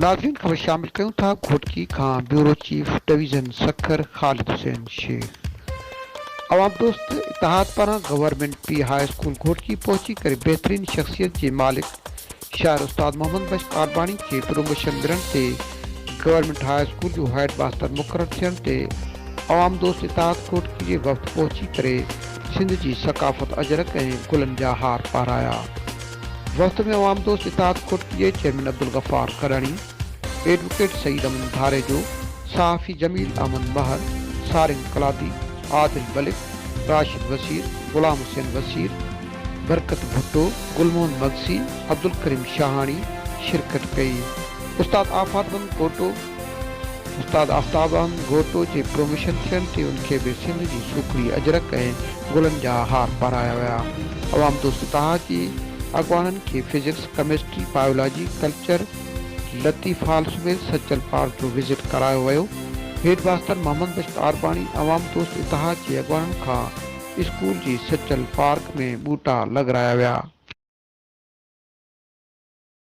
नाज़रीन ख़बर शामिल कयूं था घोटकी खां ब्यूरो चीफ डिवीज़न सखर ख़ालिद हुसैन शेख। आवाम दोस्त इतिहाद पारां government pre high school Ghotki पहुंची करे बेहतरीन शख्सियत के मालिक शायर उस्ताद मोहम्मद बश कालबानी के प्रोमोशन मिलण से गवर्नमेंट हाई स्कूल जो हेड मास्टर मुक़रर थियण ते आवाम दोस्त इतिहाद घोटकी के वक़्त पहुंची करे सिंध की सकाफ़त अजरक ऐं गुलनि जा हार पाराया। वक़्त में आवाम दोस्त इतिहाद घोटकी के चेयरमैन अब्दुल गफ़ार करणी, एडवोकेट सईद अमन धारेजो, सहाफ़ी जमील अमन महर, सारिन कलादी, आदिल मलिक, राशिद वसीर, गुलाम हुसैन वसीर, बरकत भुट्टो, गुलमोहन मगसी, अब्दुल करीम शाहानी शिरकत कई। उस्ताद आफ्ताब अहमद घोटो के प्रोमोशन थियण ते उनके भी सिंध की सूखड़ी अजरक ऐं गुलनि जा हार पाराया विया। आवाम दोस्त इतिहाद जी अगवाननि के physics, chemistry, biology, culture, Latif halls में सचल पार्क जो विज़िट करायो वियो। हेड मास्टर मोहम्मद बश कालबानी आवाम दोस्त इतिहाद के अगवाननि खां स्कूल जी सचल पार्क में बूटा लॻाराया विया।